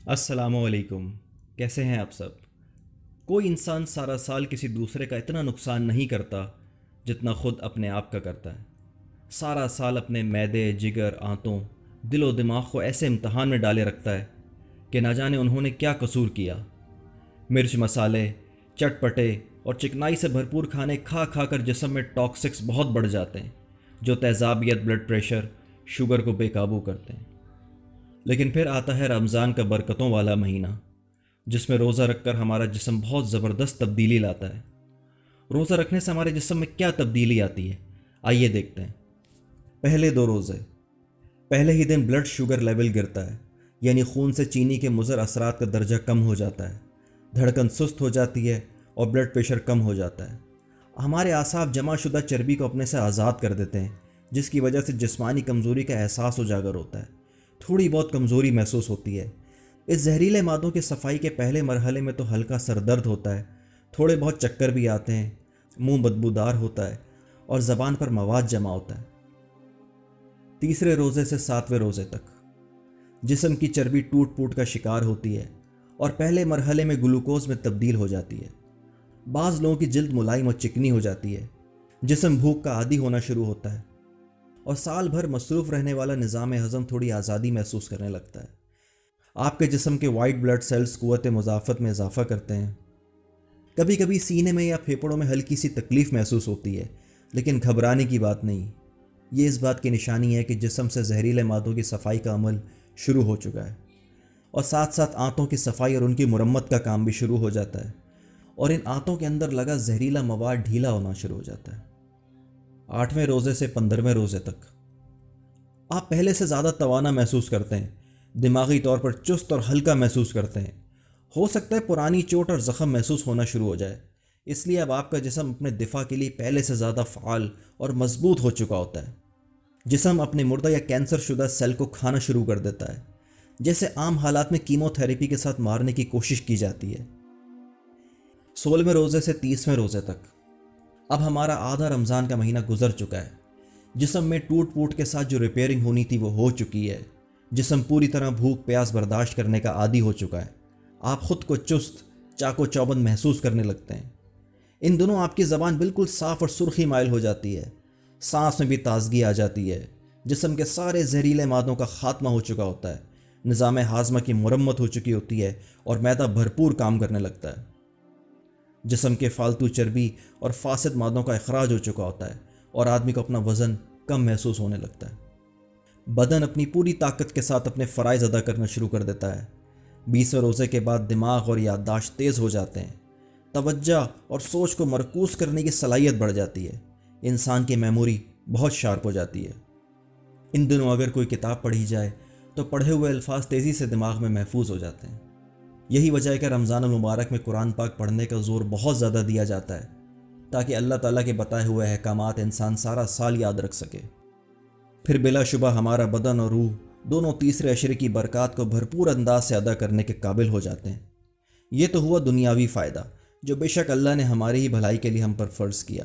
السلام علیکم، کیسے ہیں آپ سب؟ کوئی انسان سارا سال کسی دوسرے کا اتنا نقصان نہیں کرتا جتنا خود اپنے آپ کا کرتا ہے۔ سارا سال اپنے معدے، جگر، آنتوں، دل و دماغ کو ایسے امتحان میں ڈالے رکھتا ہے کہ نہ جانے انہوں نے کیا قصور کیا۔ مرچ مسالے، چٹپٹے اور چکنائی سے بھرپور کھانے کھا کھا کر جسم میں ٹاکسکس بہت بڑھ جاتے ہیں جو تیزابیت، بلڈ پریشر، شوگر کو بے قابو کرتے ہیں۔ لیکن پھر آتا ہے رمضان کا برکتوں والا مہینہ، جس میں روزہ رکھ کر ہمارا جسم بہت زبردست تبدیلی لاتا ہے۔ روزہ رکھنے سے ہمارے جسم میں کیا تبدیلی آتی ہے، آئیے دیکھتے ہیں۔ پہلے 2 روزے، پہلے ہی دن بلڈ شوگر لیول گرتا ہے، یعنی خون سے چینی کے مضر اثرات کا درجہ کم ہو جاتا ہے، دھڑکن سست ہو جاتی ہے اور بلڈ پریشر کم ہو جاتا ہے۔ ہمارے اعصاب جمع شدہ چربی کو اپنے سے آزاد کر دیتے ہیں، جس کی وجہ سے جسمانی کمزوری کا احساس اجاگر ہوتا ہے، تھوڑی بہت کمزوری محسوس ہوتی ہے۔ اس زہریلے مادوں کی صفائی کے پہلے مرحلے میں تو ہلکا سر درد ہوتا ہے، تھوڑے بہت چکر بھی آتے ہیں، منہ بدبودار ہوتا ہے اور زبان پر مواد جمع ہوتا ہے۔ تیسرے روزے سے 7ویں روزے تک جسم کی چربی ٹوٹ پوٹ کا شکار ہوتی ہے اور پہلے مرحلے میں گلوکوز میں تبدیل ہو جاتی ہے۔ بعض لوگوں کی جلد ملائم اور چکنی ہو جاتی ہے، جسم بھوک کا عادی ہونا شروع ہوتا ہے اور سال بھر مصروف رہنے والا نظام ہضم تھوڑی آزادی محسوس کرنے لگتا ہے۔ آپ کے جسم کے وائٹ بلڈ سیلز قوت مضافت میں اضافہ کرتے ہیں۔ کبھی کبھی سینے میں یا پھیپھڑوں میں ہلکی سی تکلیف محسوس ہوتی ہے، لیکن گھبرانے کی بات نہیں۔ یہ اس بات کی نشانی ہے کہ جسم سے زہریلے مادوں کی صفائی کا عمل شروع ہو چکا ہے، اور ساتھ ساتھ آنتوں کی صفائی اور ان کی مرمت کا کام بھی شروع ہو جاتا ہے، اور ان آنتوں کے اندر لگا زہریلا مواد ڈھیلا ہونا شروع ہو جاتا ہے۔ 8ویں روزے سے 15ویں روزے تک آپ پہلے سے زیادہ توانا محسوس کرتے ہیں، دماغی طور پر چست اور ہلکا محسوس کرتے ہیں۔ ہو سکتا ہے پرانی چوٹ اور زخم محسوس ہونا شروع ہو جائے، اس لیے اب آپ کا جسم اپنے دفاع کے لیے پہلے سے زیادہ فعال اور مضبوط ہو چکا ہوتا ہے۔ جسم اپنے مردہ یا کینسر شدہ سیل کو کھانا شروع کر دیتا ہے، جیسے عام حالات میں کیمو تھراپی کے ساتھ مارنے کی کوشش کی جاتی ہے۔ 16ویں روزے سے 30ویں روزے تک اب ہمارا آدھا رمضان کا مہینہ گزر چکا ہے۔ جسم میں ٹوٹ پوٹ کے ساتھ جو ریپیئرنگ ہونی تھی وہ ہو چکی ہے۔ جسم پوری طرح بھوک پیاس برداشت کرنے کا عادی ہو چکا ہے۔ آپ خود کو چست، چاق و چوبند محسوس کرنے لگتے ہیں۔ ان دنوں آپ کی زبان بالکل صاف اور سرخی مائل ہو جاتی ہے، سانس میں بھی تازگی آ جاتی ہے۔ جسم کے سارے زہریلے مادوں کا خاتمہ ہو چکا ہوتا ہے، نظام ہاضمہ کی مرمت ہو چکی ہوتی ہے اور معدہ بھرپور کام کرنے لگتا ہے۔ جسم کے فالتو چربی اور فاسد مادوں کا اخراج ہو چکا ہوتا ہے اور آدمی کو اپنا وزن کم محسوس ہونے لگتا ہے۔ بدن اپنی پوری طاقت کے ساتھ اپنے فرائض ادا کرنا شروع کر دیتا ہے۔ 20ویں روزے کے بعد دماغ اور یادداشت تیز ہو جاتے ہیں، توجہ اور سوچ کو مرکوز کرنے کی صلاحیت بڑھ جاتی ہے، انسان کی میموری بہت شارپ ہو جاتی ہے۔ ان دنوں اگر کوئی کتاب پڑھی جائے تو پڑھے ہوئے الفاظ تیزی سے دماغ میں محفوظ ہو جاتے ہیں۔ یہی وجہ ہے کہ رمضان المبارک میں قرآن پاک پڑھنے کا زور بہت زیادہ دیا جاتا ہے، تاکہ اللہ تعالیٰ کے بتائے ہوئے احکامات انسان سارا سال یاد رکھ سکے۔ پھر بلا شبہ ہمارا بدن اور روح دونوں تیسرے عشرے کی برکات کو بھرپور انداز سے ادا کرنے کے قابل ہو جاتے ہیں۔ یہ تو ہوا دنیاوی فائدہ، جو بے شک اللہ نے ہماری ہی بھلائی کے لیے ہم پر فرض کیا،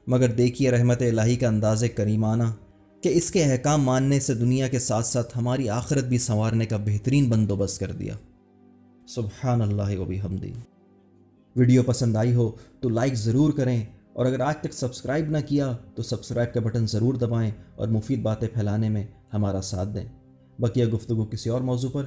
مگر دیکھیے رحمت الہی کا انداز کریمانہ کہ اس کے احکام ماننے سے دنیا کے ساتھ ساتھ ہماری آخرت بھی سنوارنے کا بہترین بندوبست کر دیا۔ سبحان اللہ و بحمدہ۔ ویڈیو پسند آئی ہو تو لائک ضرور کریں، اور اگر آج تک سبسکرائب نہ کیا تو سبسکرائب کا بٹن ضرور دبائیں اور مفید باتیں پھیلانے میں ہمارا ساتھ دیں۔ بقیہ گفتگو کسی اور موضوع پر